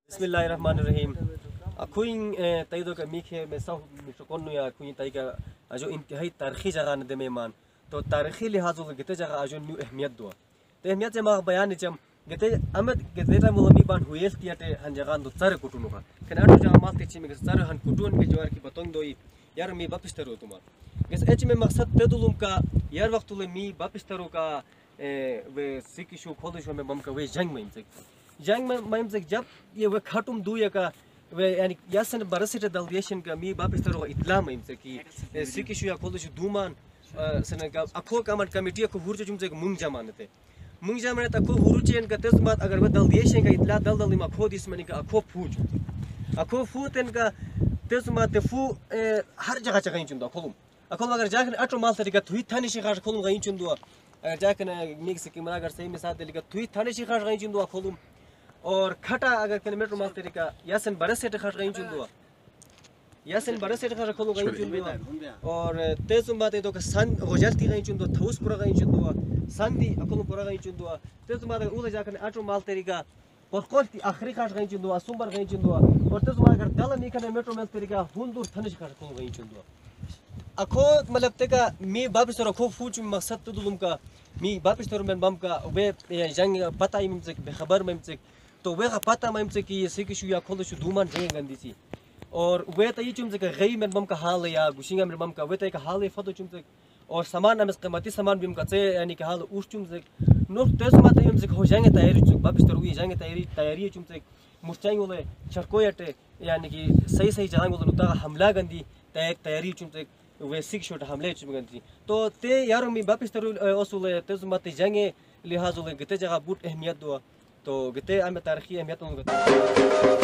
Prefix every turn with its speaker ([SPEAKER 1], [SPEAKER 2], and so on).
[SPEAKER 1] बिस्मिल्लाहिर्रहमानिर्रहीम अखुइन तइदो का मीखे में सब मिशकोन्नु या अखुइन तइ का जो इंतहाई तारीखी जगह न दे मेहमान तो तारीखी लिहाजो के गते जगह जो न्यू अहमियत दो तो अहमियत से मां बयान चम गते अमद गते ता मुलमी बान हुएल तियाटे हन जगह दो चर कुटुनु का कने अटो जगह माते छि में चर हन कुटुन के जोर की बतंग दोई यार मी वापस तरो तुमा गस एच में मकसद तदुलुम का यार वक्त ले मी वापस तरो का वे सिकिशो खोदशो में बम का वे जंग में जब ये वे खटुम दुया का वे यानी यासन बरसिट दलदेशन का मी वापस तरो इत्ला में से कि सिकिशो या खोदशो दुमान सने का अखो कमर कमेटी को हुरच जुम से मुंग जमानते को हुरुचेन का तस बात अगर वे दलदेशन का इत्ला दल में खो दिस में का अखो फूतन का तस बात फू हर जगह जगह चुंदा खोलुम अखोल अगर जाकर अटो माल तरीका थुई थाने शिकार खोलुम गई चुंदो अगर जाकर मिक्स की मना अगर सही में साथ लेकर थुई थाने शिकार गई चुंदो खोलुम और खटा अगर किलोमीटर माल तरीका यासन बरस से खट गई चुंदो यासन बरस से खट खोलुम गई चुंदो और तेज बात है तो का सन गोजलती गई चुंदो थौस पूरा गई चुंदो सन दी अखोल पूरा गई चुंदो तेज बात उले जाकर अटो माल तरीका और कोल्ती आखिरी खट गई चुंदो सुंबर गई चुंदो और तेज बात अगर दल मी कने मेट्रो माल तरीका हुंदूर थाने खट खोलुम गई चुंदो अखो मतलब तेका मी वापस तरो खो फूच मकसद तुदुलुम का मी वापस तरो में बम का वे जंग पता ही में खबर में तो वे का पता में कि सिकिशु या खोलशु दुमान जंग गंदी सी और वे तो ये चुम से गई में बम का हाल या गुशिंगा में बम का वे तो का हाल फतो चुम से और सामान में कीमती सामान भी का से यानी कि हाल उस चुम से नो तेज मत हम से हो जाएंगे तैयारी चुम वापस तरो ये जाएंगे तैयारी चुम से मुस्तांग वाले चरकोयटे यानी कि सही जहां वाले नुता हमला गंदी तैयारी चुम से वे सिक शॉट हमले चुमगंती तो ते यारो मी वापस तरु ओसुले तेज मत जंगे लिहाज ले गते जगह बूट अहमियत दो तो गते आम तारीखी अहमियत